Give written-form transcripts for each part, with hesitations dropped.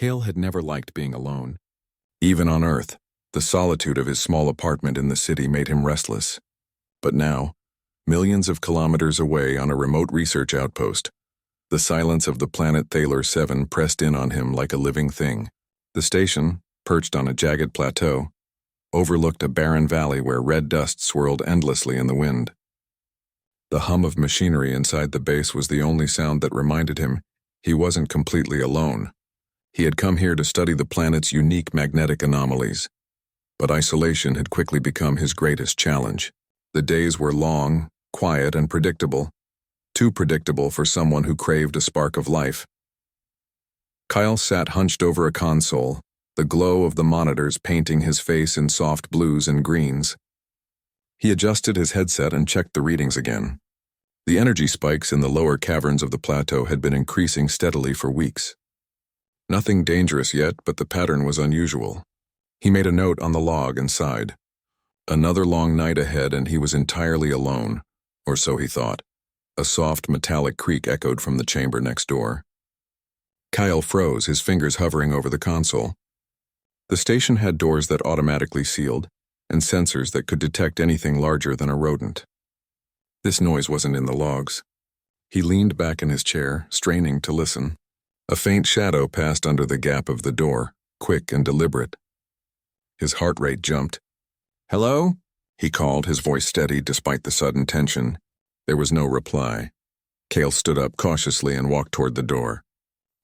Cale had never liked being alone. Even on Earth, the solitude of his small apartment in the city made him restless. But now, millions of kilometers away on a remote research outpost, the silence of the planet Thaler 7 pressed in on him like a living thing. The station, perched on a jagged plateau, overlooked a barren valley where red dust swirled endlessly in the wind. The hum of machinery inside the base was the only sound that reminded him he wasn't completely alone. He had come here to study the planet's unique magnetic anomalies. But isolation had quickly become his greatest challenge. The days were long, quiet, and predictable. Too predictable for someone who craved a spark of life. Kyle sat hunched over a console, the glow of the monitors painting his face in soft blues and greens. He adjusted his headset and checked the readings again. The energy spikes in the lower caverns of the plateau had been increasing steadily for weeks. Nothing dangerous yet, but the pattern was unusual. He made a note on the log and sighed. Another long night ahead, and he was entirely alone, or so he thought. A soft metallic creak echoed from the chamber next door. Kyle froze, his fingers hovering over the console. The station had doors that automatically sealed, and sensors that could detect anything larger than a rodent. This noise wasn't in the logs. He leaned back in his chair, straining to listen. A faint shadow passed under the gap of the door, quick and deliberate. His heart rate jumped. "Hello?" he called, his voice steady despite the sudden tension. There was no reply. Cale stood up cautiously and walked toward the door.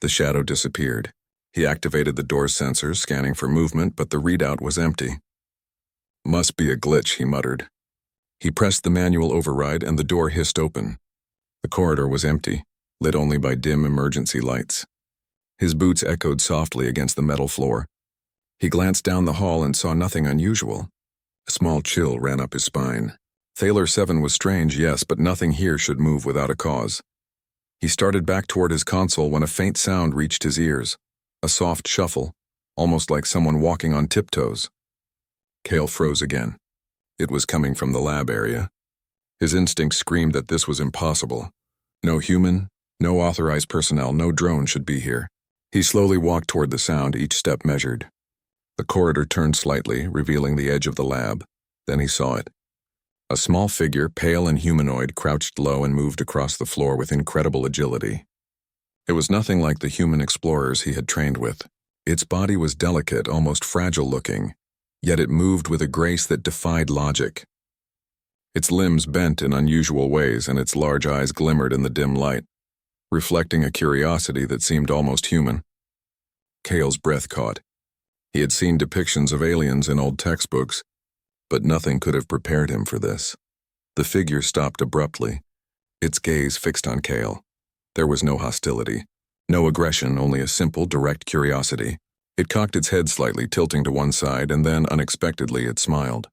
The shadow disappeared. He activated the door's sensors, scanning for movement, but the readout was empty. "Must be a glitch," he muttered. He pressed the manual override and the door hissed open. The corridor was empty, lit only by dim emergency lights. His boots echoed softly against the metal floor. He glanced down the hall and saw nothing unusual. A small chill ran up his spine. Thaler 7 was strange, yes, but nothing here should move without a cause. He started back toward his console when a faint sound reached his ears. A soft shuffle, almost like someone walking on tiptoes. Cale froze again. It was coming from the lab area. His instinct screamed that this was impossible. No human, no authorized personnel, no drone should be here. He slowly walked toward the sound, each step measured. The corridor turned slightly, revealing the edge of the lab. Then he saw it. A small figure, pale and humanoid, crouched low and moved across the floor with incredible agility. It was nothing like the human explorers he had trained with. Its body was delicate, almost fragile-looking, yet it moved with a grace that defied logic. Its limbs bent in unusual ways, and its large eyes glimmered in the dim light, reflecting a curiosity that seemed almost human. Cale's breath caught. He had seen depictions of aliens in old textbooks, but nothing could have prepared him for this. The figure stopped abruptly, its gaze fixed on Cale. There was no hostility, no aggression, only a simple, direct curiosity. It cocked its head slightly, tilting to one side, and then, unexpectedly, it smiled.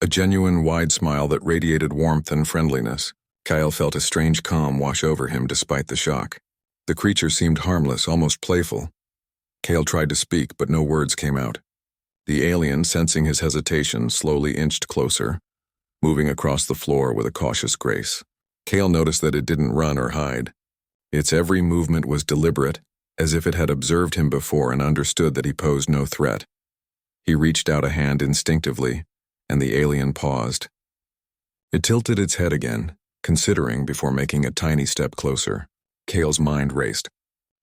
A genuine, wide smile that radiated warmth and friendliness. Kyle felt a strange calm wash over him despite the shock. The creature seemed harmless, almost playful. Cale tried to speak, but no words came out. The alien, sensing his hesitation, slowly inched closer, moving across the floor with a cautious grace. Cale noticed that it didn't run or hide. Its every movement was deliberate, as if it had observed him before and understood that he posed no threat. He reached out a hand instinctively, and the alien paused. It tilted its head again, considering before making a tiny step closer. Cale's mind raced.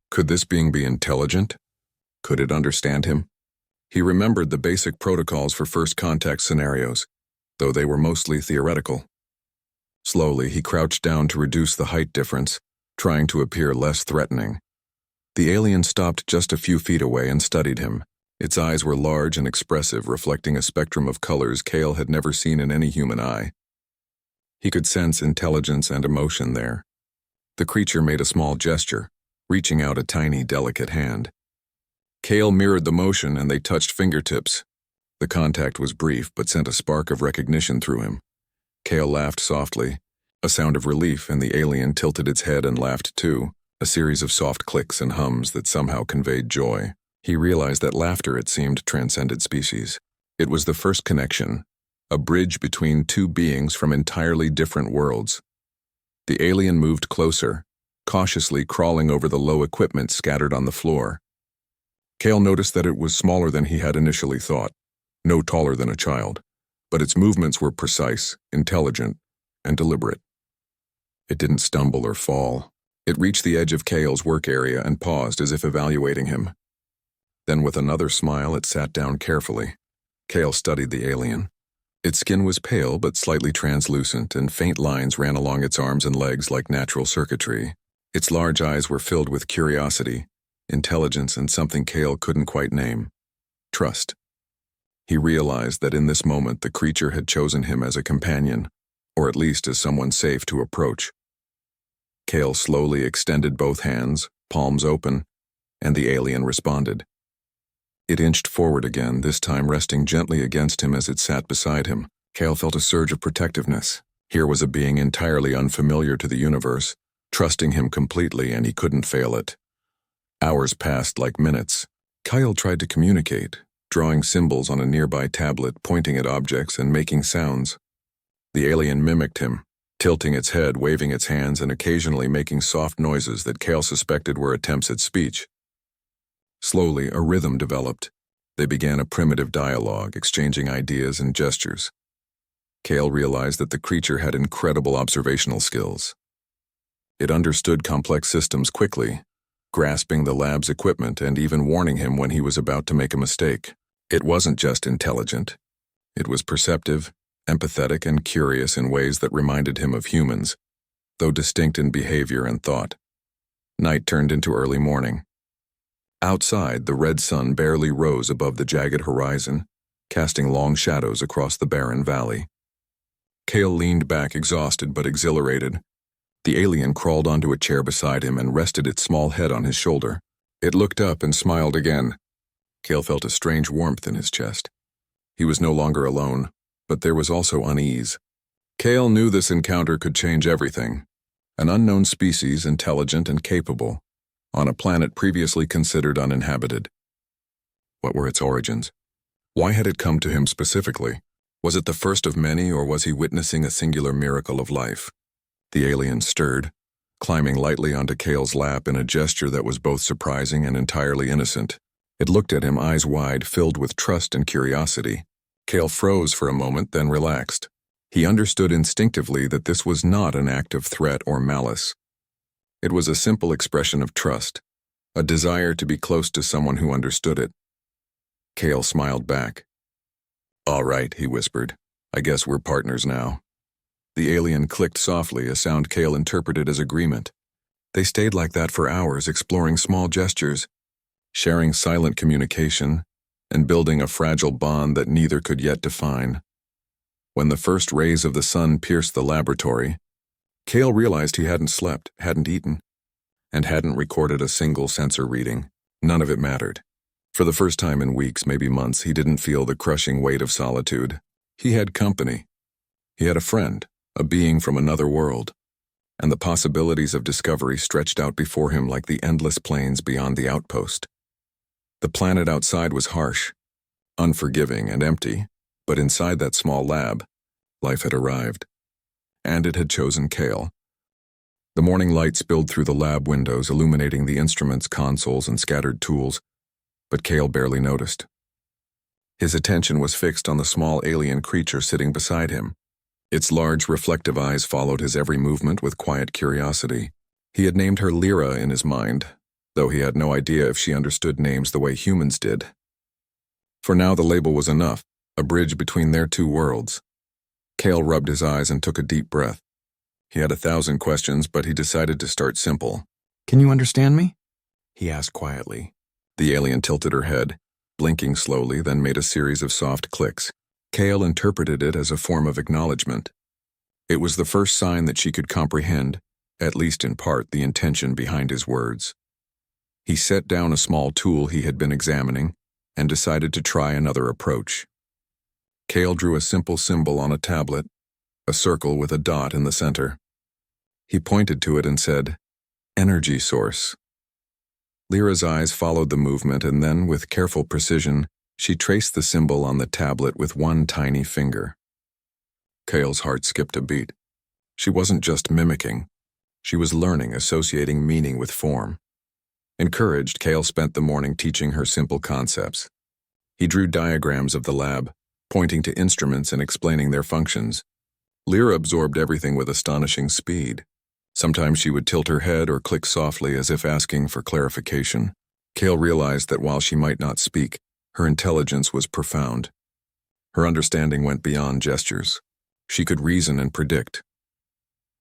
Could this being be intelligent? Could it understand him? He remembered the basic protocols for first contact scenarios, though they were mostly theoretical. Slowly, he crouched down to reduce the height difference, trying to appear less threatening. The alien stopped just a few feet away and studied him. Its eyes were large and expressive, reflecting a spectrum of colors Cale had never seen in any human eye. He could sense intelligence and emotion there. The creature made a small gesture, reaching out a tiny, delicate hand. Cale mirrored the motion and they touched fingertips. The contact was brief but sent a spark of recognition through him. Cale laughed softly, a sound of relief, and the alien tilted its head and laughed too, a series of soft clicks and hums that somehow conveyed joy. He realized that laughter, it seemed, transcended species. It was the first connection, a bridge between two beings from entirely different worlds. The alien moved closer, cautiously crawling over the low equipment scattered on the floor. Kale noticed that it was smaller than he had initially thought, no taller than a child, but its movements were precise, intelligent, and deliberate. It didn't stumble or fall. It reached the edge of Kale's work area and paused as if evaluating him. Then with another smile, it sat down carefully. Kale studied the alien. Its skin was pale but slightly translucent, and faint lines ran along its arms and legs like natural circuitry. Its large eyes were filled with curiosity, intelligence, and something Kale couldn't quite name: trust. He realized that in this moment the creature had chosen him as a companion, or at least as someone safe to approach. Kale slowly extended both hands, palms open, and the alien responded. It inched forward again, this time resting gently against him as it sat beside him. Kale felt a surge of protectiveness. Here was a being entirely unfamiliar to the universe, trusting him completely, and he couldn't fail it. Hours passed like minutes. Kale tried to communicate, drawing symbols on a nearby tablet, pointing at objects and making sounds. The alien mimicked him, tilting its head, waving its hands, and occasionally making soft noises that Kale suspected were attempts at speech. Slowly, a rhythm developed. They began a primitive dialogue, exchanging ideas and gestures. Kale realized that the creature had incredible observational skills. It understood complex systems quickly, grasping the lab's equipment and even warning him when he was about to make a mistake. It wasn't just intelligent. It was perceptive, empathetic, and curious in ways that reminded him of humans, though distinct in behavior and thought. Night turned into early morning. Outside, the red sun barely rose above the jagged horizon, casting long shadows across the barren valley. Kale leaned back, exhausted but exhilarated. The alien crawled onto a chair beside him and rested its small head on his shoulder. It looked up and smiled again. Kale felt a strange warmth in his chest. He was no longer alone, but there was also unease. Kale knew this encounter could change everything. An unknown species, intelligent and capable, on a planet previously considered uninhabited. What were its origins? Why had it come to him specifically? Was it the first of many, or was he witnessing a singular miracle of life? The alien stirred, climbing lightly onto Kale's lap in a gesture that was both surprising and entirely innocent. It looked at him, eyes wide, filled with trust and curiosity. Kale froze for a moment, then relaxed. He understood instinctively that this was not an act of threat or malice. It was a simple expression of trust, a desire to be close to someone who understood it. Kale smiled back. "All right," he whispered. "I guess we're partners now." The alien clicked softly, a sound Kale interpreted as agreement. They stayed like that for hours, exploring small gestures, sharing silent communication, and building a fragile bond that neither could yet define. When the first rays of the sun pierced the laboratory, Kale realized he hadn't slept, hadn't eaten, and hadn't recorded a single sensor reading. None of it mattered. For the first time in weeks, maybe months, he didn't feel the crushing weight of solitude. He had company. He had a friend, a being from another world, and the possibilities of discovery stretched out before him like the endless plains beyond the outpost. The planet outside was harsh, unforgiving, and empty, but inside that small lab, life had arrived. And it had chosen Kale. The morning light spilled through the lab windows, illuminating the instruments, consoles, and scattered tools, but Kale barely noticed. His attention was fixed on the small alien creature sitting beside him. Its large, reflective eyes followed his every movement with quiet curiosity. He had named her Lyra in his mind, though he had no idea if she understood names the way humans did. For now, the label was enough, a bridge between their two worlds. Kale rubbed his eyes and took a deep breath. He had 1,000 questions, but he decided to start simple. "Can you understand me?" he asked quietly. The alien tilted her head, blinking slowly, then made a series of soft clicks. Kale interpreted it as a form of acknowledgement. It was the first sign that she could comprehend, at least in part, the intention behind his words. He set down a small tool he had been examining and decided to try another approach. Kale drew a simple symbol on a tablet, a circle with a dot in the center. He pointed to it and said, "Energy source." Lyra's eyes followed the movement, and then, with careful precision, she traced the symbol on the tablet with one tiny finger. Kale's heart skipped a beat. She wasn't just mimicking. She was learning, associating meaning with form. Encouraged, Kale spent the morning teaching her simple concepts. He drew diagrams of the lab, pointing to instruments and explaining their functions. Lyra absorbed everything with astonishing speed. Sometimes she would tilt her head or click softly as if asking for clarification. Kale realized that while she might not speak, her intelligence was profound. Her understanding went beyond gestures. She could reason and predict.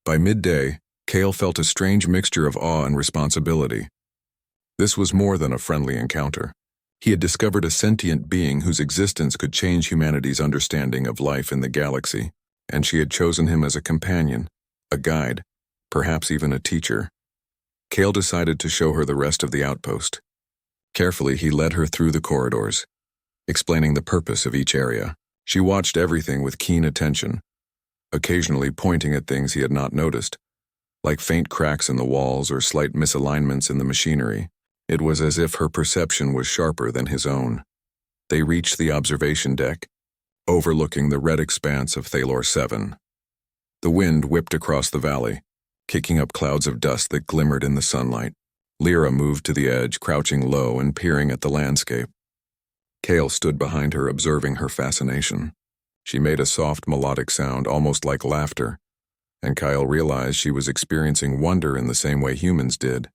By midday, Kale felt a strange mixture of awe and responsibility. This was more than a friendly encounter. He had discovered a sentient being whose existence could change humanity's understanding of life in the galaxy, and she had chosen him as a companion, a guide, perhaps even a teacher. Kale decided to show her the rest of the outpost. Carefully, he led her through the corridors, explaining the purpose of each area. She watched everything with keen attention, occasionally pointing at things he had not noticed, like faint cracks in the walls or slight misalignments in the machinery. It was as if her perception was sharper than his own. They reached the observation deck, overlooking the red expanse of Thalor 7. The wind whipped across the valley, kicking up clouds of dust that glimmered in the sunlight. Lyra moved to the edge, crouching low and peering at the landscape. Kale stood behind her, observing her fascination. She made a soft melodic sound, almost like laughter, and Kyle realized she was experiencing wonder in the same way humans did.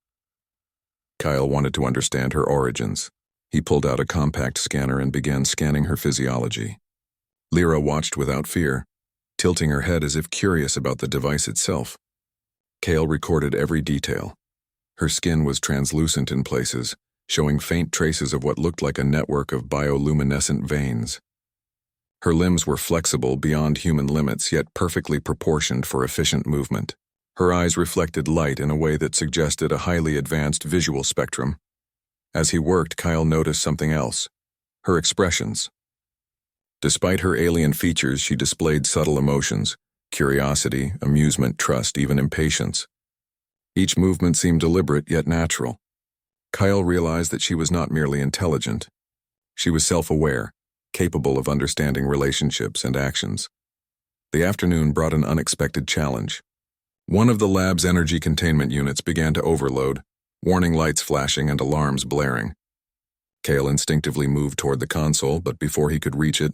Kyle wanted to understand her origins. He pulled out a compact scanner and began scanning her physiology. Lyra watched without fear, tilting her head as if curious about the device itself. Kale recorded every detail. Her skin was translucent in places, showing faint traces of what looked like a network of bioluminescent veins. Her limbs were flexible beyond human limits, yet perfectly proportioned for efficient movement. Her eyes reflected light in a way that suggested a highly advanced visual spectrum. As he worked, Kyle noticed something else: her expressions. Despite her alien features, she displayed subtle emotions: curiosity, amusement, trust, even impatience. Each movement seemed deliberate yet natural. Kyle realized that she was not merely intelligent. She was self-aware, capable of understanding relationships and actions. The afternoon brought an unexpected challenge. One of the lab's energy containment units began to overload, warning lights flashing and alarms blaring. Kale instinctively moved toward the console, but before he could reach it,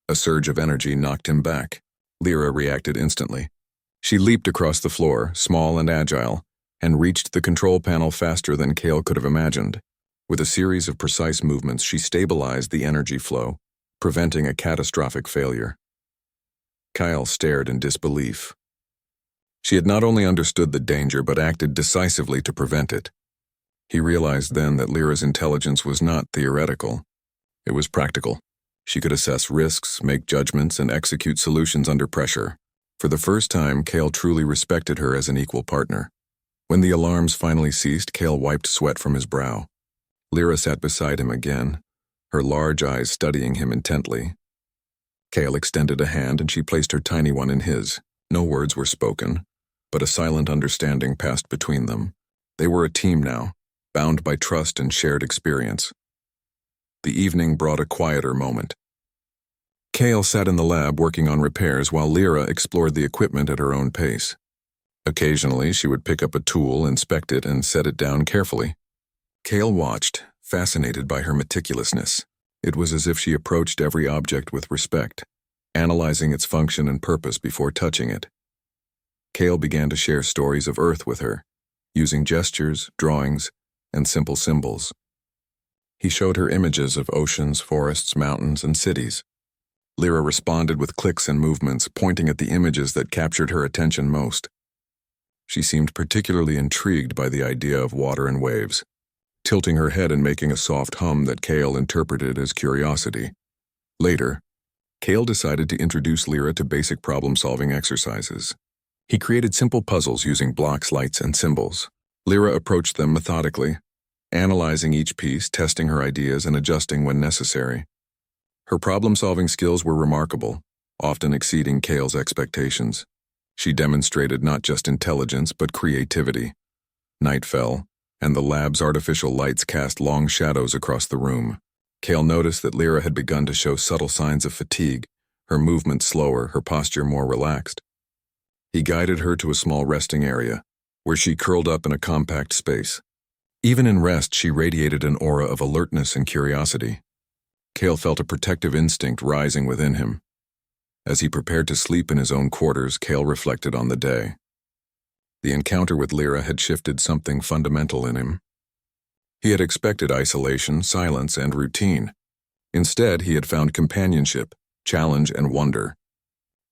a surge of energy knocked him back. Lyra reacted instantly. She leaped across the floor, small and agile, and reached the control panel faster than Kale could have imagined. With a series of precise movements, she stabilized the energy flow, preventing a catastrophic failure. Kyle stared in disbelief. She had not only understood the danger but acted decisively to prevent it. He realized then that Lyra's intelligence was not theoretical. It was practical. She could assess risks, make judgments, and execute solutions under pressure. For the first time, Kale truly respected her as an equal partner. When the alarms finally ceased, Kale wiped sweat from his brow. Lyra sat beside him again, her large eyes studying him intently. Kale extended a hand and she placed her tiny one in his. No words were spoken, but a silent understanding passed between them. They were a team now, bound by trust and shared experience. The evening brought a quieter moment. Kale sat in the lab working on repairs while Lyra explored the equipment at her own pace. Occasionally, she would pick up a tool, inspect it, and set it down carefully. Kale watched, fascinated by her meticulousness. It was as if she approached every object with respect, analyzing its function and purpose before touching it. Kale began to share stories of Earth with her, using gestures, drawings, and simple symbols. He showed her images of oceans, forests, mountains, and cities. Lyra responded with clicks and movements, pointing at the images that captured her attention most. She seemed particularly intrigued by the idea of water and waves, tilting her head and making a soft hum that Kale interpreted as curiosity. Later, Kale decided to introduce Lyra to basic problem-solving exercises. He created simple puzzles using blocks, lights, and symbols. Lyra approached them methodically, analyzing each piece, testing her ideas, and adjusting when necessary. Her problem-solving skills were remarkable, often exceeding Kale's expectations. She demonstrated not just intelligence, but creativity. Night fell, and the lab's artificial lights cast long shadows across the room. Kale noticed that Lyra had begun to show subtle signs of fatigue, her movement slower, her posture more relaxed. He guided her to a small resting area, where she curled up in a compact space. Even in rest, she radiated an aura of alertness and curiosity. Cale felt a protective instinct rising within him. As he prepared to sleep in his own quarters, Cale reflected on the day. The encounter with Lyra had shifted something fundamental in him. He had expected isolation, silence, and routine. Instead, he had found companionship, challenge, and wonder.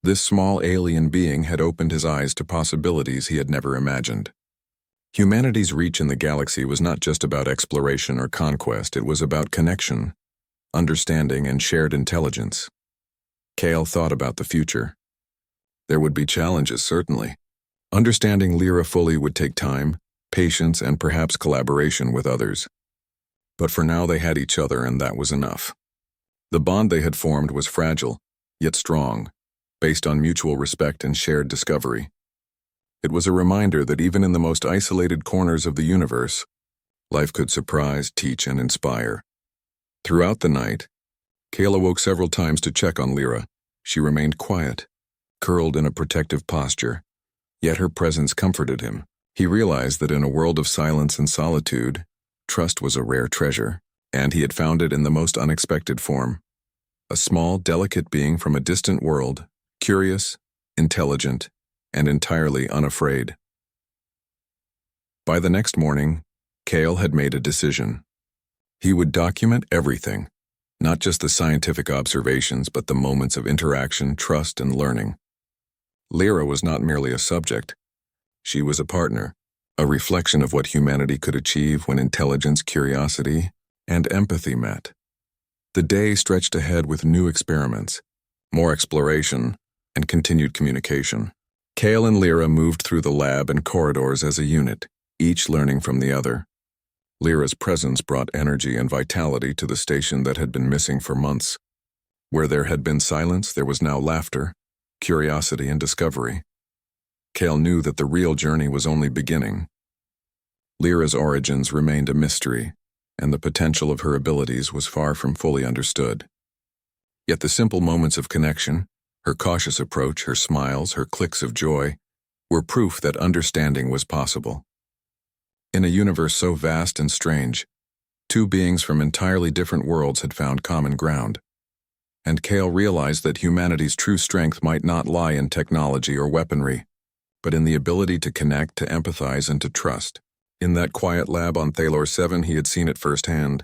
This small alien being had opened his eyes to possibilities he had never imagined. Humanity's reach in the galaxy was not just about exploration or conquest, it was about connection, understanding, and shared intelligence. Cale thought about the future. There would be challenges, certainly. Understanding Lyra fully would take time, patience, and perhaps collaboration with others. But for now they had each other, and that was enough. The bond they had formed was fragile, yet strong, based on mutual respect and shared discovery. It was a reminder that even in the most isolated corners of the universe, life could surprise, teach, and inspire. Throughout the night, Cale awoke several times to check on Lyra. She remained quiet, curled in a protective posture, yet her presence comforted him. He realized that in a world of silence and solitude, trust was a rare treasure, and he had found it in the most unexpected form. A small, delicate being from a distant world, curious, intelligent, and entirely unafraid. By the next morning, Cale had made a decision. He would document everything, not just the scientific observations, but the moments of interaction, trust, and learning. Lyra was not merely a subject. She was a partner, a reflection of what humanity could achieve when intelligence, curiosity, and empathy met. The day stretched ahead with new experiments, more exploration, and continued communication. Cale and Lyra moved through the lab and corridors as a unit, each learning from the other. Lyra's presence brought energy and vitality to the station that had been missing for months. Where there had been silence, there was now laughter, curiosity, and discovery. Cale knew that the real journey was only beginning. Lyra's origins remained a mystery, and the potential of her abilities was far from fully understood. Yet the simple moments of connection, her cautious approach, her smiles, her clicks of joy, were proof that understanding was possible. In a universe so vast and strange, two beings from entirely different worlds had found common ground. And Cale realized that humanity's true strength might not lie in technology or weaponry, but in the ability to connect, to empathize, and to trust. In that quiet lab on Thalor 7, he had seen it firsthand,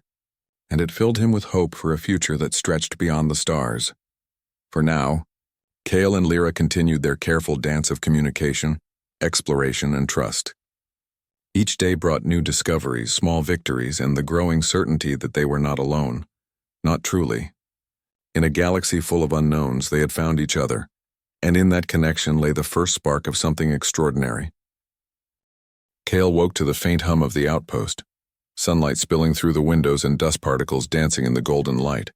and it filled him with hope for a future that stretched beyond the stars. For now, Cale and Lyra continued their careful dance of communication, exploration, and trust. Each day brought new discoveries, small victories, and the growing certainty that they were not alone. Not truly. In a galaxy full of unknowns, they had found each other, and in that connection lay the first spark of something extraordinary. Cale woke to the faint hum of the outpost, sunlight spilling through the windows and dust particles dancing in the golden light.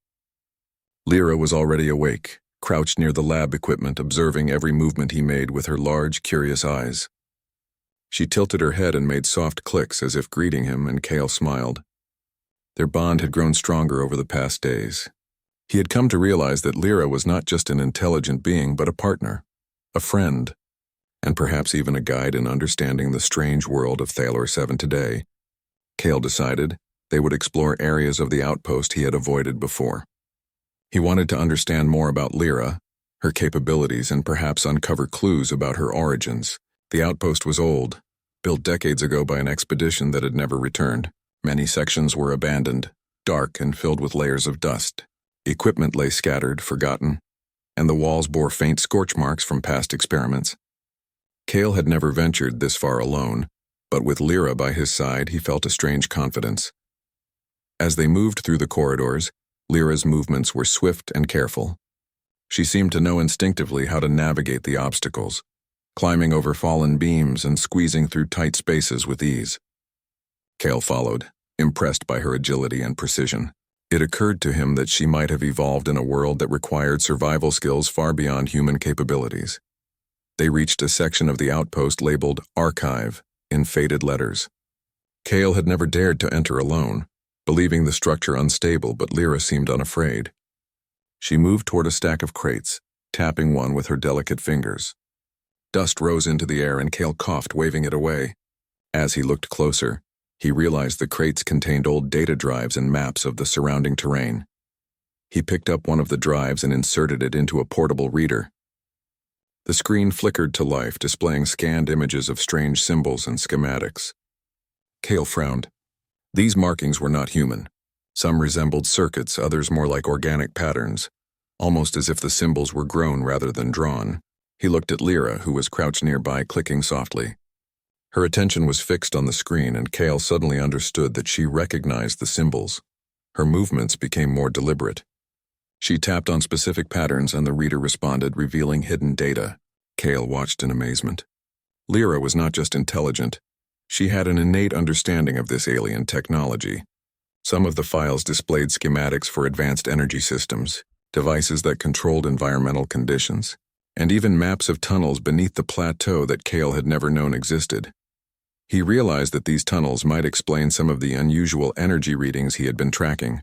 Lyra was already awake, crouched near the lab equipment, observing every movement he made with her large, curious eyes. She tilted her head and made soft clicks as if greeting him, and Cale smiled. Their bond had grown stronger over the past days. He had come to realize that Lyra was not just an intelligent being, but a partner, a friend, and perhaps even a guide in understanding the strange world of Thalor 7 today. Cale decided they would explore areas of the outpost he had avoided before. He wanted to understand more about Lyra, her capabilities, and perhaps uncover clues about her origins. The outpost was old, built decades ago by an expedition that had never returned. Many sections were abandoned, dark and filled with layers of dust. Equipment lay scattered, forgotten, and the walls bore faint scorch marks from past experiments. Cale had never ventured this far alone, but with Lyra by his side, he felt a strange confidence. As they moved through the corridors, Lyra's movements were swift and careful. She seemed to know instinctively how to navigate the obstacles, climbing over fallen beams and squeezing through tight spaces with ease. Cale followed, impressed by her agility and precision. It occurred to him that she might have evolved in a world that required survival skills far beyond human capabilities. They reached a section of the outpost labeled Archive in faded letters. Cale had never dared to enter alone, believing the structure unstable, but Lyra seemed unafraid. She moved toward a stack of crates, tapping one with her delicate fingers. Dust rose into the air and Cale coughed, waving it away. As he looked closer, He realized the crates contained old data drives and maps of the surrounding terrain. He picked up one of the drives and inserted it into a portable reader. The screen flickered to life, displaying scanned images of strange symbols and schematics. Cale frowned. These markings were not human. Some resembled circuits, others more like organic patterns, almost as if the symbols were grown rather than drawn. He looked at Lyra, who was crouched nearby, clicking softly. Her attention was fixed on the screen, and Cale suddenly understood that she recognized the symbols. Her movements became more deliberate. She tapped on specific patterns, and the reader responded, revealing hidden data. Cale watched in amazement. Lyra was not just intelligent. She had an innate understanding of this alien technology. Some of the files displayed schematics for advanced energy systems, devices that controlled environmental conditions, and even maps of tunnels beneath the plateau that Cale had never known existed. He realized that these tunnels might explain some of the unusual energy readings he had been tracking.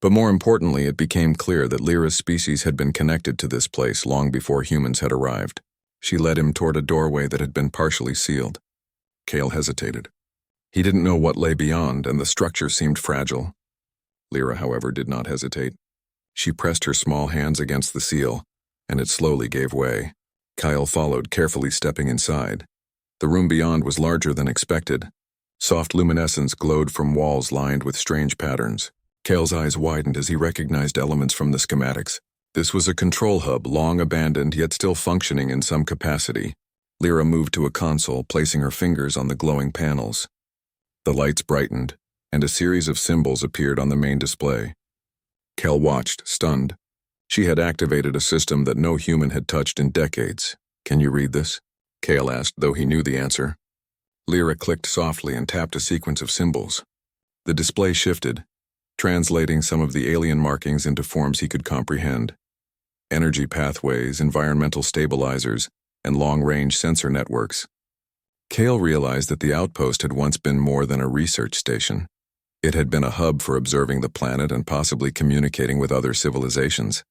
But more importantly, it became clear that Lyra's species had been connected to this place long before humans had arrived. She led him toward a doorway that had been partially sealed. Cale hesitated. He didn't know what lay beyond, and the structure seemed fragile. Lyra, however, did not hesitate. She pressed her small hands against the seal, and it slowly gave way. Cale followed, carefully stepping inside. The room beyond was larger than expected. Soft luminescence glowed from walls lined with strange patterns. Cale's eyes widened as he recognized elements from the schematics. This was a control hub, long abandoned yet still functioning in some capacity. Lyra moved to a console, placing her fingers on the glowing panels. The lights brightened, and a series of symbols appeared on the main display. Cale watched, stunned. She had activated a system that no human had touched in decades. "Can you read this?" Cale asked, though he knew the answer. Lyra clicked softly and tapped a sequence of symbols. The display shifted, translating some of the alien markings into forms he could comprehend. Energy pathways, environmental stabilizers, and long-range sensor networks. Cale realized that the outpost had once been more than a research station. It had been a hub for observing the planet and possibly communicating with other civilizations.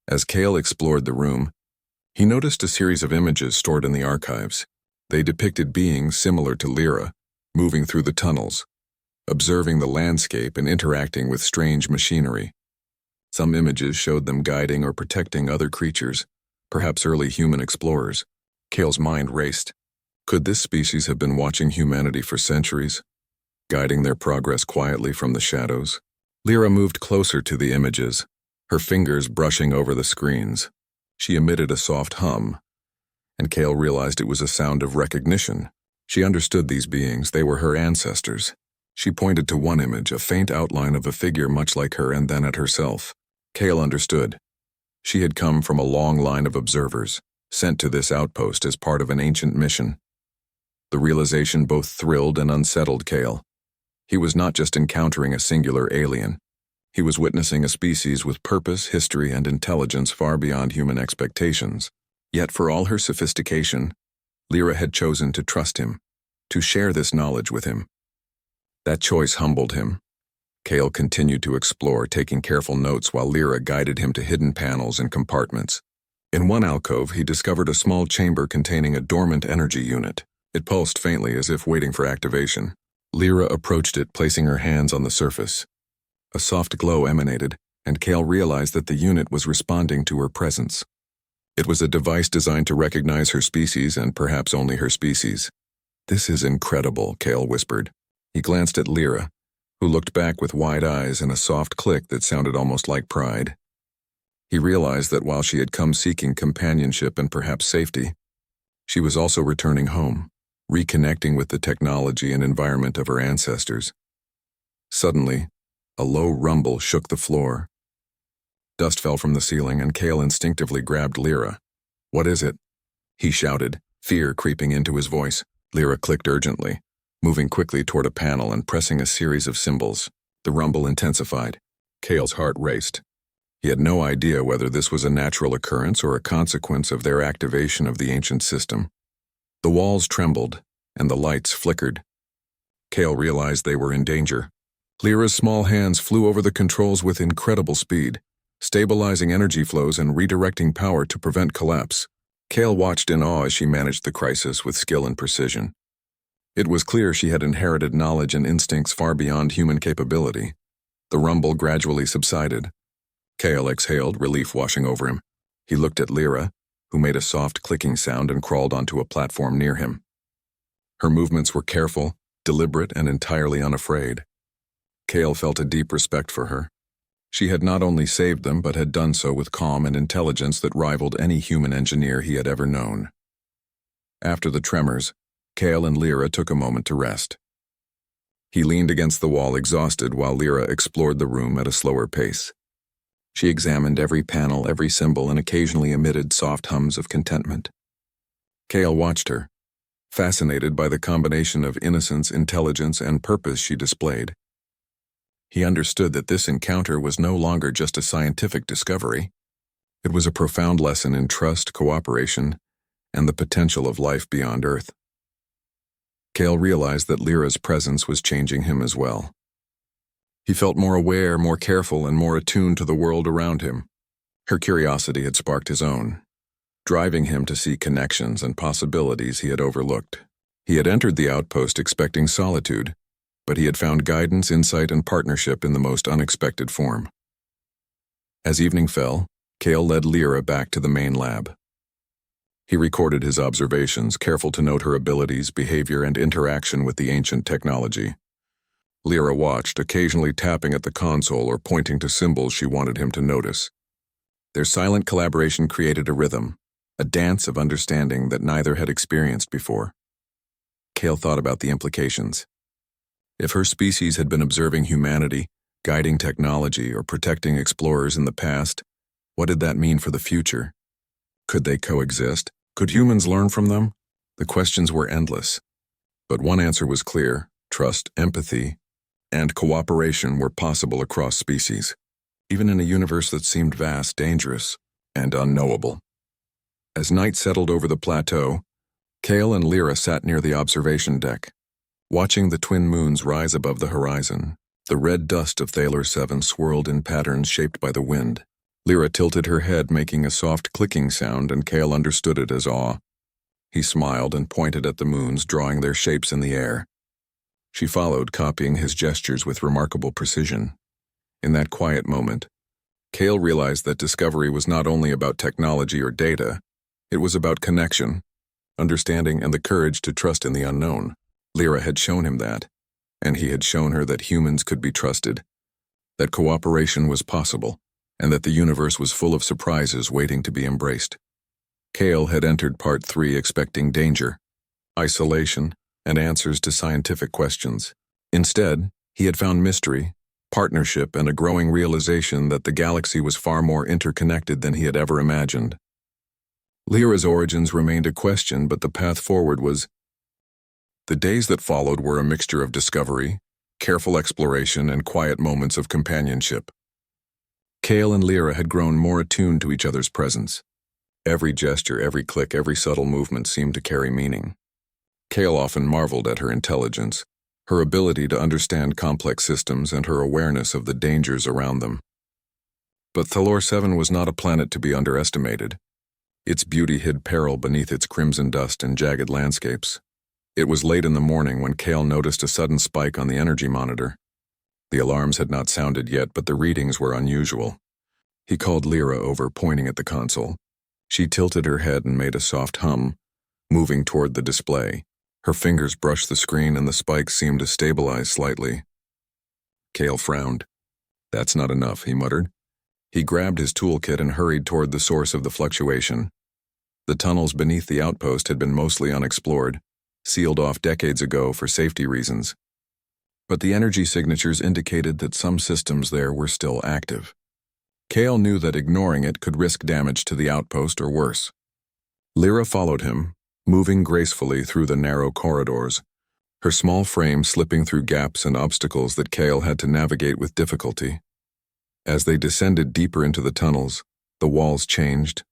As Cale explored the room, he noticed a series of images stored in the archives. They depicted beings similar to Lyra, moving through the tunnels, observing the landscape and interacting with strange machinery. Some images showed them guiding or protecting other creatures, perhaps early human explorers. Cale's mind raced. Could this species have been watching humanity for centuries, guiding their progress quietly from the shadows? Lyra moved closer to the images, her fingers brushing over the screens. She emitted a soft hum, and Cale realized it was a sound of recognition. She understood these beings. They were her ancestors. She pointed to one image, a faint outline of a figure much like her, and then at herself. Cale understood. She had come from a long line of observers, sent to this outpost as part of an ancient mission. The realization both thrilled and unsettled Cale. He was not just encountering a singular alien. He was witnessing a species with purpose, history, and intelligence far beyond human expectations. Yet for all her sophistication, Lyra had chosen to trust him, to share this knowledge with him. That choice humbled him. Cale continued to explore, taking careful notes while Lyra guided him to hidden panels and compartments. In one alcove, he discovered a small chamber containing a dormant energy unit. It pulsed faintly as if waiting for activation. Lyra approached it, placing her hands on the surface. A soft glow emanated, and Cale realized that the unit was responding to her presence. It was a device designed to recognize her species and perhaps only her species. "This is incredible," Cale whispered. He glanced at Lyra, who looked back with wide eyes and a soft click that sounded almost like pride. He realized that while she had come seeking companionship and perhaps safety, she was also returning home, reconnecting with the technology and environment of her ancestors. Suddenly, a low rumble shook the floor. Dust fell from the ceiling, and Cale instinctively grabbed Lyra. "What is it?" he shouted, fear creeping into his voice. Lyra clicked urgently, moving quickly toward a panel and pressing a series of symbols. The rumble intensified. Cale's heart raced. He had no idea whether this was a natural occurrence or a consequence of their activation of the ancient system. The walls trembled, and the lights flickered. Cale realized they were in danger. Lyra's small hands flew over the controls with incredible speed, stabilizing energy flows and redirecting power to prevent collapse. Cale watched in awe as she managed the crisis with skill and precision. It was clear she had inherited knowledge and instincts far beyond human capability. The rumble gradually subsided. Kale exhaled, relief washing over him. He looked at Lyra, who made a soft clicking sound and crawled onto a platform near him. Her movements were careful, deliberate, and entirely unafraid. Kale felt a deep respect for her. She had not only saved them, but had done so with calm and intelligence that rivaled any human engineer he had ever known. After the tremors, Kale and Lyra took a moment to rest. He leaned against the wall exhausted while Lyra explored the room at a slower pace. She examined every panel, every symbol, and occasionally emitted soft hums of contentment. Kale watched her, fascinated by the combination of innocence, intelligence, and purpose she displayed. He understood that this encounter was no longer just a scientific discovery. It was a profound lesson in trust, cooperation, and the potential of life beyond Earth. Kale realized that Lyra's presence was changing him as well. He felt more aware, more careful, and more attuned to the world around him. Her curiosity had sparked his own, driving him to see connections and possibilities he had overlooked. He had entered the outpost expecting solitude, but he had found guidance, insight, and partnership in the most unexpected form. As evening fell, Kale led Lyra back to the main lab. He recorded his observations, careful to note her abilities, behavior, and interaction with the ancient technology. Lyra watched, occasionally tapping at the console or pointing to symbols she wanted him to notice. Their silent collaboration created a rhythm, a dance of understanding that neither had experienced before. Kale thought about the implications. If her species had been observing humanity, guiding technology, or protecting explorers in the past, what did that mean for the future? Could they coexist? Could humans learn from them? The questions were endless. But one answer was clear: trust, empathy, and cooperation were possible across species, even in a universe that seemed vast, dangerous, and unknowable. As night settled over the plateau, Kale and Lyra sat near the observation deck, watching the twin moons rise above the horizon. The red dust of Thaler 7 swirled in patterns shaped by the wind. Lyra tilted her head, making a soft clicking sound, and Kale understood it as awe. He smiled and pointed at the moons, drawing their shapes in the air. She followed, copying his gestures with remarkable precision. In that quiet moment, Kale realized that discovery was not only about technology or data, it was about connection, understanding, and the courage to trust in the unknown. Lyra had shown him that, and he had shown her that humans could be trusted, that cooperation was possible, and that the universe was full of surprises waiting to be embraced. Kale had entered Part 3 expecting danger, isolation, and answers to scientific questions. Instead, he had found mystery, partnership, and a growing realization that the galaxy was far more interconnected than he had ever imagined. Lyra's origins remained a question, but the path forward was. The days that followed were a mixture of discovery, careful exploration, and quiet moments of companionship. Kale and Lyra had grown more attuned to each other's presence. Every gesture, every click, every subtle movement seemed to carry meaning. Kale often marveled at her intelligence, her ability to understand complex systems, and her awareness of the dangers around them. But Thaler 7 was not a planet to be underestimated. Its beauty hid peril beneath its crimson dust and jagged landscapes. It was late in the morning when Kale noticed a sudden spike on the energy monitor. The alarms had not sounded yet, but the readings were unusual. He called Lyra over, pointing at the console. She tilted her head and made a soft hum, moving toward the display. Her fingers brushed the screen and the spike seemed to stabilize slightly. Kale frowned. "That's not enough," he muttered. He grabbed his toolkit and hurried toward the source of the fluctuation. The tunnels beneath the outpost had been mostly unexplored, sealed off decades ago for safety reasons. But the energy signatures indicated that some systems there were still active. Kale knew that ignoring it could risk damage to the outpost or worse. Lyra followed him, moving gracefully through the narrow corridors, her small frame slipping through gaps and obstacles that Kale had to navigate with difficulty. As they descended deeper into the tunnels, the walls changed.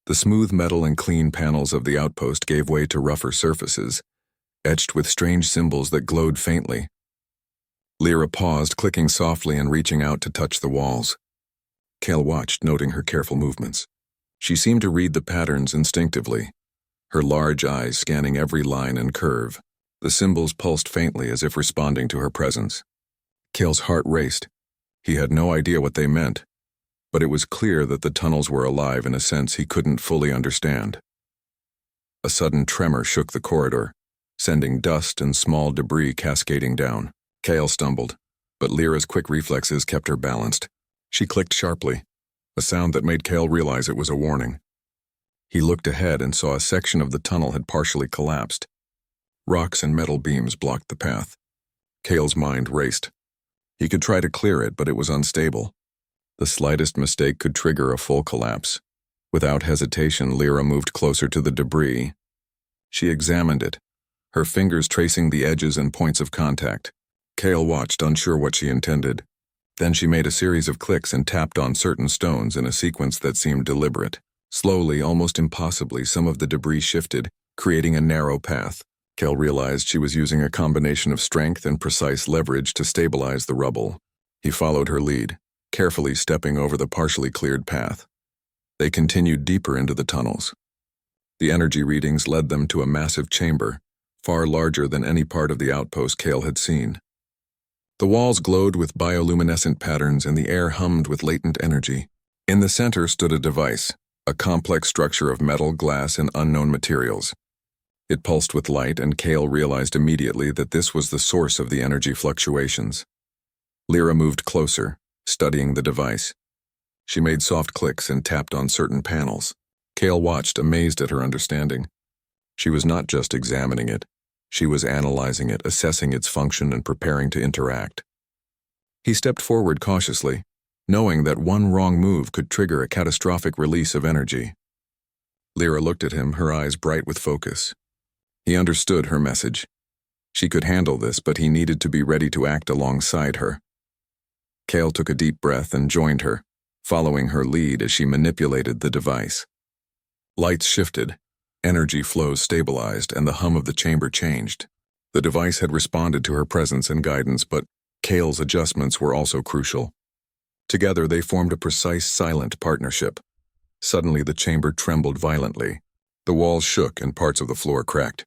The smooth metal and clean panels of the outpost gave way to rougher surfaces, etched with strange symbols that glowed faintly. Lyra paused, clicking softly and reaching out to touch the walls. Kale watched, noting her careful movements. She seemed to read the patterns instinctively, her large eyes scanning every line and curve. The symbols pulsed faintly as if responding to her presence. Kale's heart raced. He had no idea what they meant, but it was clear that the tunnels were alive in a sense he couldn't fully understand. A sudden tremor shook the corridor, sending dust and small debris cascading down. Kale stumbled, but Lyra's quick reflexes kept her balanced. She clicked sharply, a sound that made Kale realize it was a warning. He looked ahead and saw a section of the tunnel had partially collapsed. Rocks and metal beams blocked the path. Kale's mind raced. He could try to clear it, but it was unstable. The slightest mistake could trigger a full collapse. Without hesitation, Lyra moved closer to the debris. She examined it, her fingers tracing the edges and points of contact. Kale watched, unsure what she intended. Then she made a series of clicks and tapped on certain stones in a sequence that seemed deliberate. Slowly, almost impossibly, some of the debris shifted, creating a narrow path. Kale realized she was using a combination of strength and precise leverage to stabilize the rubble. He followed her lead, carefully stepping over the partially cleared path. They continued deeper into the tunnels. The energy readings led them to a massive chamber, far larger than any part of the outpost Kale had seen. The walls glowed with bioluminescent patterns and the air hummed with latent energy. In the center stood a device, a complex structure of metal, glass, and unknown materials. It pulsed with light, and Kale realized immediately that this was the source of the energy fluctuations. Lyra moved closer, studying the device. She made soft clicks and tapped on certain panels. Kale watched, amazed at her understanding. She was not just examining it. She was analyzing it, assessing its function, and preparing to interact. He stepped forward cautiously, knowing that one wrong move could trigger a catastrophic release of energy. Lyra looked at him, her eyes bright with focus. He understood her message. She could handle this, but he needed to be ready to act alongside her. Kale took a deep breath and joined her, following her lead as she manipulated the device. Lights shifted, energy flows stabilized, and the hum of the chamber changed. The device had responded to her presence and guidance, but Kale's adjustments were also crucial. Together they formed a precise, silent partnership. Suddenly the chamber trembled violently. The walls shook and parts of the floor cracked.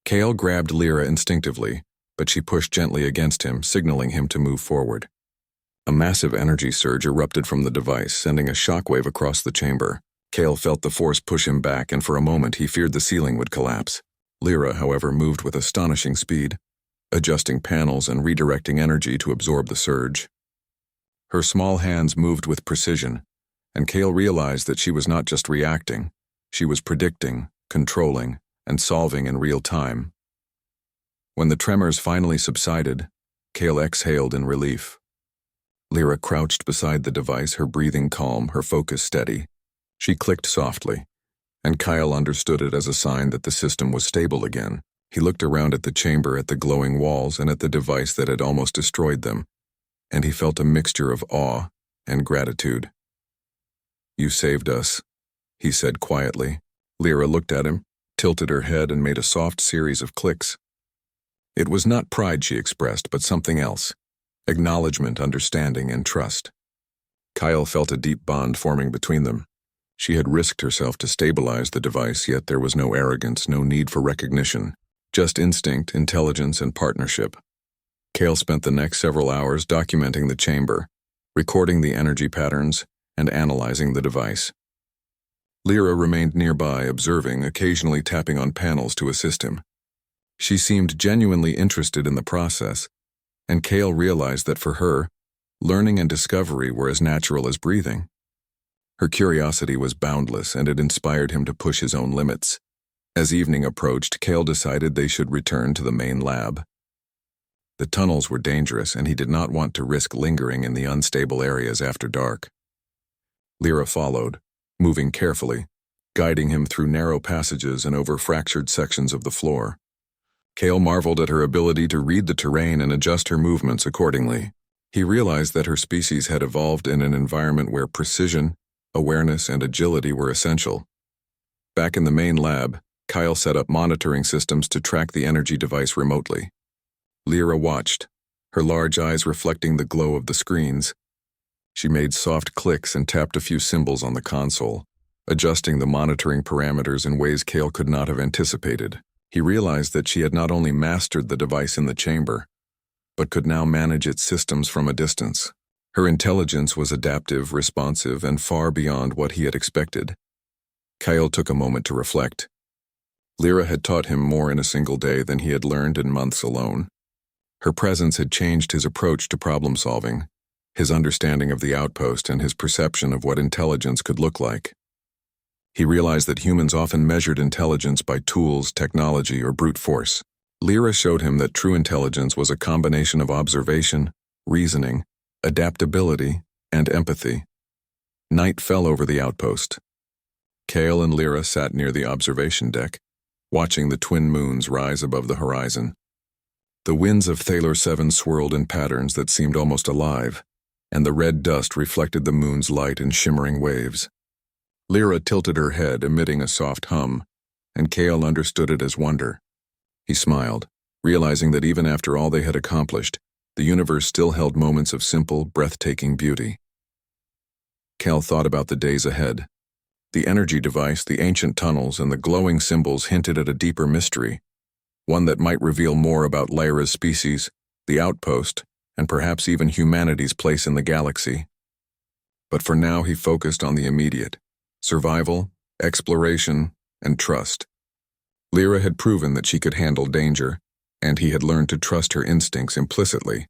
Kale grabbed Lyra instinctively, but she pushed gently against him, signaling him to move forward. A massive energy surge erupted from the device, sending a shockwave across the chamber. Kale felt the force push him back, and for a moment he feared the ceiling would collapse. Lyra, however, moved with astonishing speed, adjusting panels and redirecting energy to absorb the surge. Her small hands moved with precision, and Kale realized that she was not just reacting, she was predicting, controlling, and solving in real time. When the tremors finally subsided, Kale exhaled in relief. Lyra crouched beside the device, her breathing calm, her focus steady. She clicked softly, and Kyle understood it as a sign that the system was stable again. He looked around at the chamber, at the glowing walls, and at the device that had almost destroyed them, and he felt a mixture of awe and gratitude. "You saved us," he said quietly. Lyra looked at him, tilted her head, and made a soft series of clicks. It was not pride she expressed, but something else: acknowledgement, understanding, and trust. Kyle felt a deep bond forming between them. She had risked herself to stabilize the device, yet there was no arrogance, no need for recognition, just instinct, intelligence, and partnership. Kale spent the next several hours documenting the chamber, recording the energy patterns, and analyzing the device. Lyra remained nearby, observing, occasionally tapping on panels to assist him. She seemed genuinely interested in the process, and Kale realized that for her, learning and discovery were as natural as breathing. Her curiosity was boundless, and it inspired him to push his own limits. As evening approached, Kale decided they should return to the main lab. The tunnels were dangerous, and he did not want to risk lingering in the unstable areas after dark. Lyra followed, moving carefully, guiding him through narrow passages and over fractured sections of the floor. Kale marveled at her ability to read the terrain and adjust her movements accordingly. He realized that her species had evolved in an environment where precision, awareness, and agility were essential. Back in the main lab, Kyle set up monitoring systems to track the energy device remotely. Lyra watched, her large eyes reflecting the glow of the screens. She made soft clicks and tapped a few symbols on the console, adjusting the monitoring parameters in ways Kale could not have anticipated. He realized that she had not only mastered the device in the chamber, but could now manage its systems from a distance. Her intelligence was adaptive, responsive, and far beyond what he had expected. Kyle took a moment to reflect. Lyra had taught him more in a single day than he had learned in months alone. Her presence had changed his approach to problem-solving, his understanding of the outpost, and his perception of what intelligence could look like. He realized that humans often measured intelligence by tools, technology, or brute force. Lyra showed him that true intelligence was a combination of observation, reasoning, adaptability, and empathy. Night fell over the outpost. Kale and Lyra sat near the observation deck, watching the twin moons rise above the horizon. The winds of Thalor 7 swirled in patterns that seemed almost alive, and the red dust reflected the moon's light in shimmering waves. Lyra tilted her head, emitting a soft hum, and Kale understood it as wonder. He smiled, realizing that even after all they had accomplished, the universe still held moments of simple, breathtaking beauty. Kale thought about the days ahead. The energy device, the ancient tunnels, and the glowing symbols hinted at a deeper mystery, one that might reveal more about Lyra's species, the outpost, and perhaps even humanity's place in the galaxy. But for now he focused on the immediate: survival, exploration, and trust. Lyra had proven that she could handle danger, and he had learned to trust her instincts implicitly.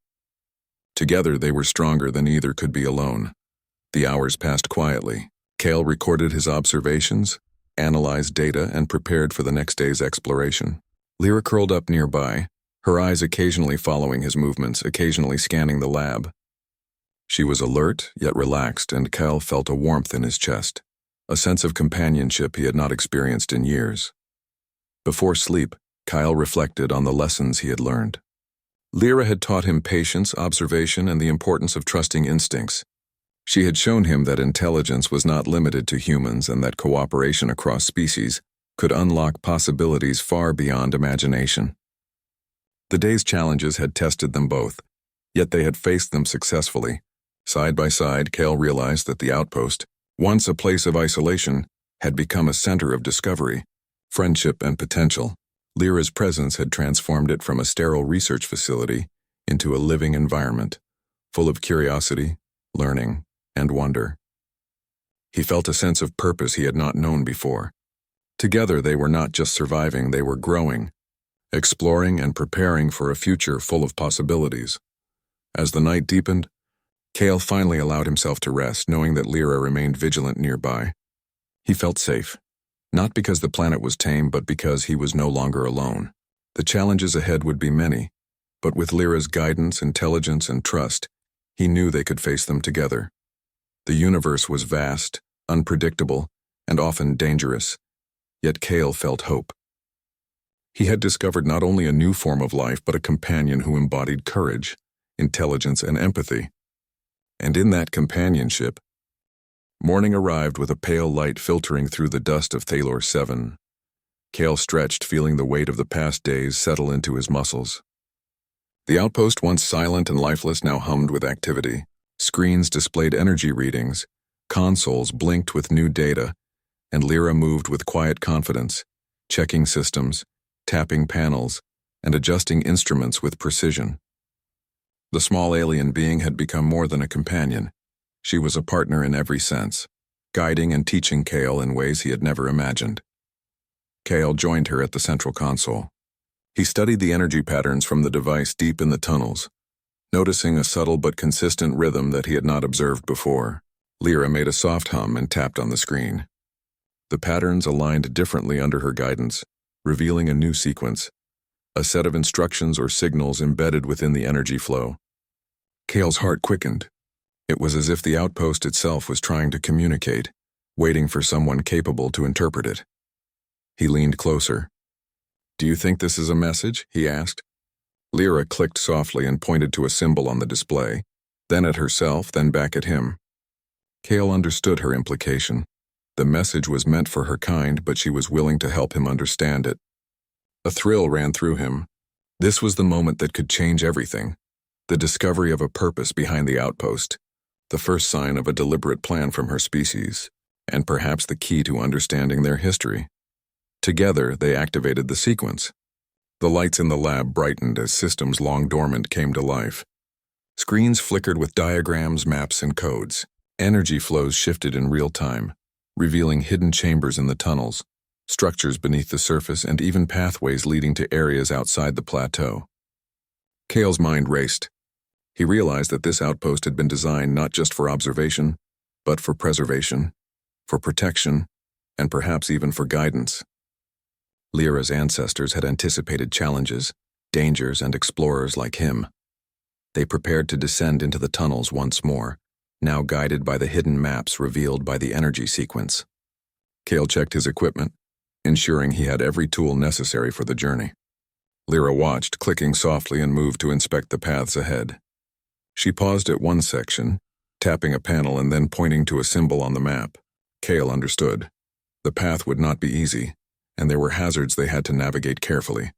Together they were stronger than either could be alone. The hours passed quietly. Kale recorded his observations, analyzed data, and prepared for the next day's exploration. Lyra curled up nearby, her eyes occasionally following his movements, occasionally scanning the lab. She was alert, yet relaxed, and Kale felt a warmth in his chest, a sense of companionship he had not experienced in years. Before sleep, Kyle reflected on the lessons he had learned. Lyra had taught him patience, observation, and the importance of trusting instincts. She had shown him that intelligence was not limited to humans and that cooperation across species could unlock possibilities far beyond imagination. The day's challenges had tested them both, yet they had faced them successfully. Side by side, Kale realized that the outpost, once a place of isolation, had become a center of discovery, friendship, and potential. Lyra's presence had transformed it from a sterile research facility into a living environment, full of curiosity, learning, and wonder. He felt a sense of purpose he had not known before. Together they were not just surviving, they were growing, exploring and preparing for a future full of possibilities. As the night deepened, Kale finally allowed himself to rest, knowing that Lyra remained vigilant nearby. He felt safe, not because the planet was tame, but because he was no longer alone. The challenges ahead would be many, but with Lyra's guidance, intelligence, and trust, he knew they could face them together. The universe was vast, unpredictable, and often dangerous, yet Kale felt hope. He had discovered not only a new form of life, but a companion who embodied courage, intelligence, and empathy. And in that companionship, morning arrived with a pale light filtering through the dust of Thalor 7. Kale stretched, feeling the weight of the past days settle into his muscles. The outpost, once silent and lifeless, now hummed with activity. Screens displayed energy readings, consoles blinked with new data, and Lyra moved with quiet confidence, checking systems, tapping panels, and adjusting instruments with precision. The small alien being had become more than a companion. She was a partner in every sense, guiding and teaching Kale in ways he had never imagined. Kale joined her at the central console. He studied the energy patterns from the device deep in the tunnels, noticing a subtle but consistent rhythm that he had not observed before. Lyra made a soft hum and tapped on the screen. The patterns aligned differently under her guidance, revealing a new sequence, a set of instructions or signals embedded within the energy flow. Kale's heart quickened. It was as if the outpost itself was trying to communicate, waiting for someone capable to interpret it. He leaned closer. "Do you think this is a message?" he asked. Lyra clicked softly and pointed to a symbol on the display, then at herself, then back at him. Kale understood her implication. The message was meant for her kind, but she was willing to help him understand it. A thrill ran through him. This was the moment that could change everything. The discovery of a purpose behind the outpost, the first sign of a deliberate plan from her species, and perhaps the key to understanding their history. Together, they activated the sequence. The lights in the lab brightened as systems long dormant came to life. Screens flickered with diagrams, maps, and codes. Energy flows shifted in real time, revealing hidden chambers in the tunnels, structures beneath the surface, and even pathways leading to areas outside the plateau. Kale's mind raced. He realized that this outpost had been designed not just for observation, but for preservation, for protection, and perhaps even for guidance. Lyra's ancestors had anticipated challenges, dangers, and explorers like him. They prepared to descend into the tunnels once more, now guided by the hidden maps revealed by the energy sequence. Kale checked his equipment, ensuring he had every tool necessary for the journey. Lyra watched, clicking softly, and moved to inspect the paths ahead. She paused at one section, tapping a panel and then pointing to a symbol on the map. Kale understood. The path would not be easy, and there were hazards they had to navigate carefully.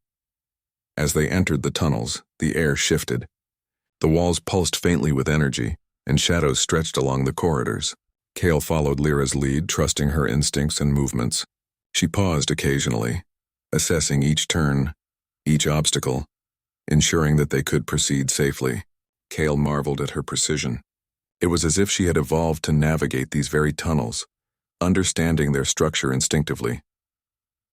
As they entered the tunnels, the air shifted. The walls pulsed faintly with energy, and shadows stretched along the corridors. Kale followed Lyra's lead, trusting her instincts and movements. She paused occasionally, assessing each turn, each obstacle, ensuring that they could proceed safely. Kale marveled at her precision. It was as if she had evolved to navigate these very tunnels, understanding their structure instinctively.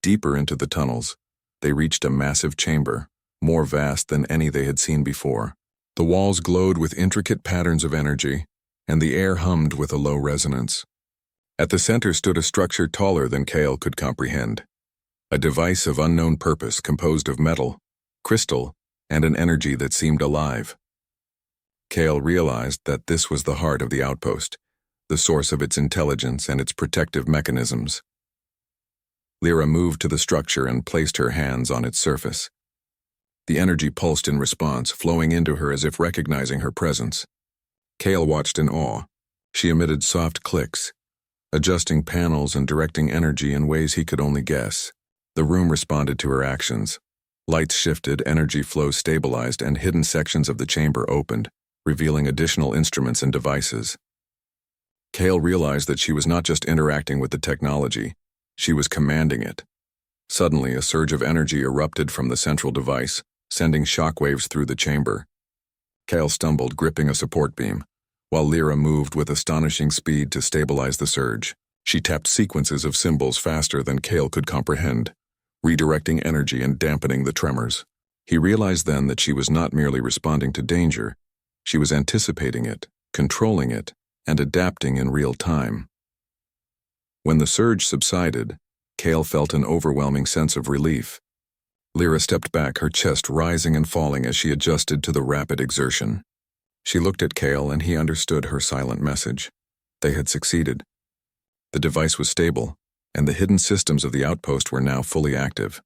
Deeper into the tunnels, they reached a massive chamber, more vast than any they had seen before. The walls glowed with intricate patterns of energy, and the air hummed with a low resonance. At the center stood a structure taller than Kale could comprehend, a device of unknown purpose composed of metal, crystal, and an energy that seemed alive. Kale realized that this was the heart of the outpost, the source of its intelligence and its protective mechanisms. Lyra moved to the structure and placed her hands on its surface. The energy pulsed in response, flowing into her as if recognizing her presence. Kale watched in awe. She emitted soft clicks, adjusting panels and directing energy in ways he could only guess. The room responded to her actions. Lights shifted, energy flow stabilized, and hidden sections of the chamber opened, revealing additional instruments and devices. Kale realized that she was not just interacting with the technology, she was commanding it. Suddenly, a surge of energy erupted from the central device, sending shockwaves through the chamber. Kale stumbled, gripping a support beam, while Lyra moved with astonishing speed to stabilize the surge. She tapped sequences of symbols faster than Kale could comprehend, redirecting energy and dampening the tremors. He realized then that she was not merely responding to danger, she was anticipating it, controlling it, and adapting in real time. When the surge subsided, Kale felt an overwhelming sense of relief. Lyra stepped back, her chest rising and falling as she adjusted to the rapid exertion. She looked at Kale and he understood her silent message. They had succeeded. The device was stable, and the hidden systems of the outpost were now fully active.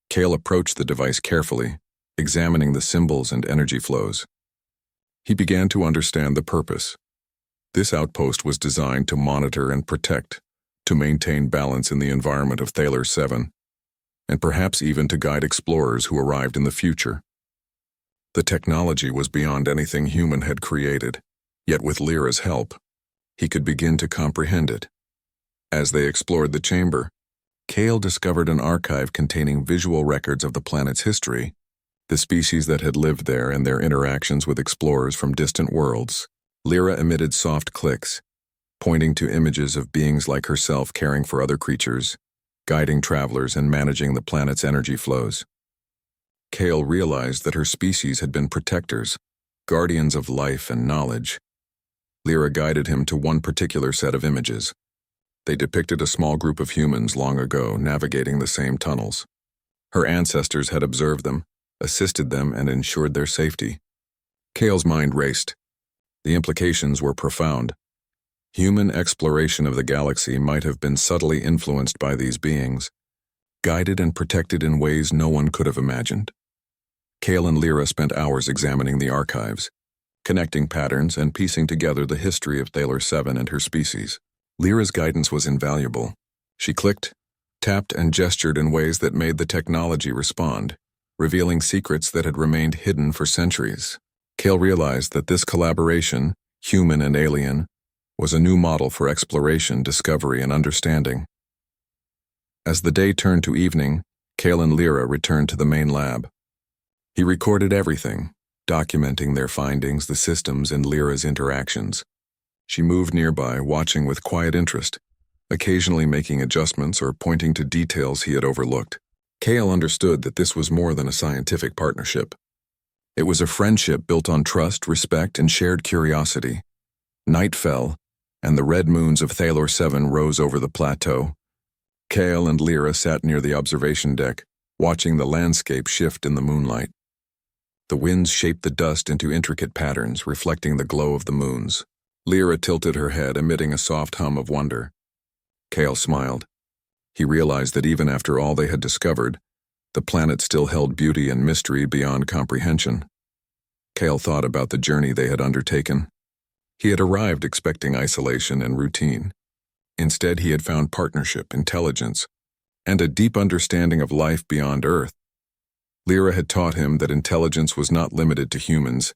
Kale approached the device carefully, examining the symbols and energy flows. He began to understand the purpose. This outpost was designed to monitor and protect, to maintain balance in the environment of Thaler 7, and perhaps even to guide explorers who arrived in the future. The technology was beyond anything human had created, yet with Lyra's help, he could begin to comprehend it. As they explored the chamber, Kale discovered an archive containing visual records of the planet's history, the species that had lived there and their interactions with explorers from distant worlds. Lyra emitted soft clicks, pointing to images of beings like herself caring for other creatures, guiding travelers and managing the planet's energy flows. Kale realized that her species had been protectors, guardians of life and knowledge. Lyra guided him to one particular set of images. They depicted a small group of humans long ago navigating the same tunnels. Her ancestors had observed them, assisted them, and ensured their safety. Kale's mind raced. The implications were profound. Human exploration of the galaxy might have been subtly influenced by these beings, guided and protected in ways no one could have imagined. Kale and Lyra spent hours examining the archives, connecting patterns and piecing together the history of Thaler 7 and her species. Lyra's guidance was invaluable. She clicked, tapped, and gestured in ways that made the technology respond, revealing secrets that had remained hidden for centuries. Kale realized that this collaboration, human and alien, was a new model for exploration, discovery, and understanding. As the day turned to evening, Kale and Lyra returned to the main lab. He recorded everything, documenting their findings, the systems, and Lyra's interactions. She moved nearby, watching with quiet interest, occasionally making adjustments or pointing to details he had overlooked. Kale understood that this was more than a scientific partnership. It was a friendship built on trust, respect, and shared curiosity. Night fell, and the red moons of Thalor 7 rose over the plateau. Kale and Lyra sat near the observation deck, watching the landscape shift in the moonlight. The winds shaped the dust into intricate patterns, reflecting the glow of the moons. Lyra tilted her head, emitting a soft hum of wonder. Kale smiled. He realized that even after all they had discovered, the planet still held beauty and mystery beyond comprehension. Kale thought about the journey they had undertaken. He had arrived expecting isolation and routine. Instead, he had found partnership, intelligence, and a deep understanding of life beyond Earth. Lyra had taught him that intelligence was not limited to humans,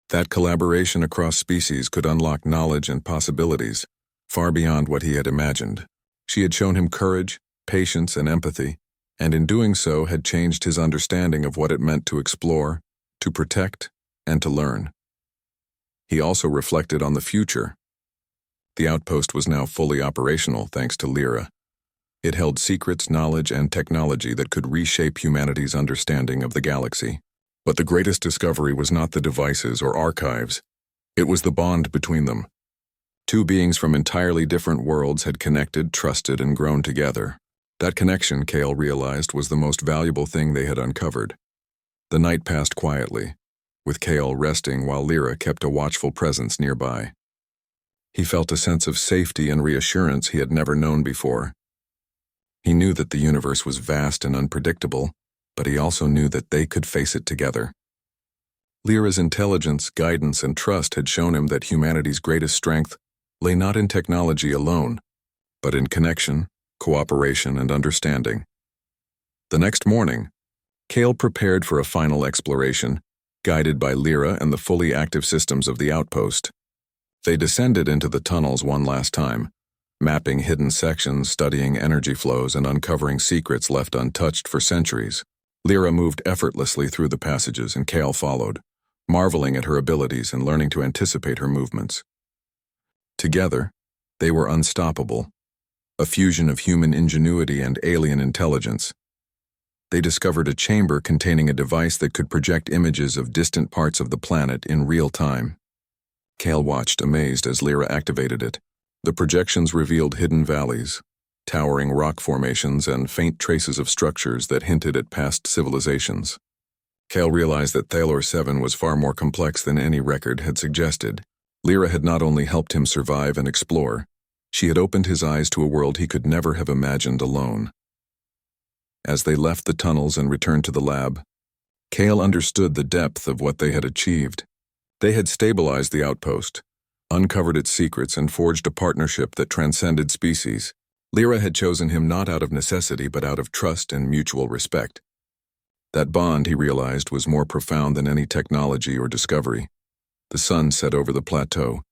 that collaboration across species could unlock knowledge and possibilities far beyond what he had imagined. She had shown him courage, patience, and empathy, and in doing so had changed his understanding of what it meant to explore, to protect, and to learn. He also reflected on the future. The outpost was now fully operational thanks to Lyra. It held secrets, knowledge, and technology that could reshape humanity's understanding of the galaxy. But the greatest discovery was not the devices or archives. It was the bond between them. Two beings from entirely different worlds had connected, trusted, and grown together. That connection, Kale realized, was the most valuable thing they had uncovered. The night passed quietly, with Kale resting while Lyra kept a watchful presence nearby. He felt a sense of safety and reassurance he had never known before. He knew that the universe was vast and unpredictable, but he also knew that they could face it together. Lyra's intelligence, guidance, and trust had shown him that humanity's greatest strength lay not in technology alone, but in connection, cooperation, and understanding. The next morning, Kale prepared for a final exploration, guided by Lyra and the fully active systems of the outpost. They descended into the tunnels one last time, mapping hidden sections, studying energy flows, and uncovering secrets left untouched for centuries. Lyra moved effortlessly through the passages, and Kale followed, marveling at her abilities and learning to anticipate her movements. Together, they were unstoppable, a fusion of human ingenuity and alien intelligence. They discovered a chamber containing a device that could project images of distant parts of the planet in real time. Kale watched, amazed, as Lyra activated it. The projections revealed hidden valleys, towering rock formations, and faint traces of structures that hinted at past civilizations. Kale realized that Thalor 7 was far more complex than any record had suggested. Lyra had not only helped him survive and explore, she had opened his eyes to a world he could never have imagined alone. As they left the tunnels and returned to the lab, Kale understood the depth of what they had achieved. They had stabilized the outpost, uncovered its secrets, and forged a partnership that transcended species. Lyra had chosen him not out of necessity but out of trust and mutual respect. That bond, he realized, was more profound than any technology or discovery. The sun set over the plateau,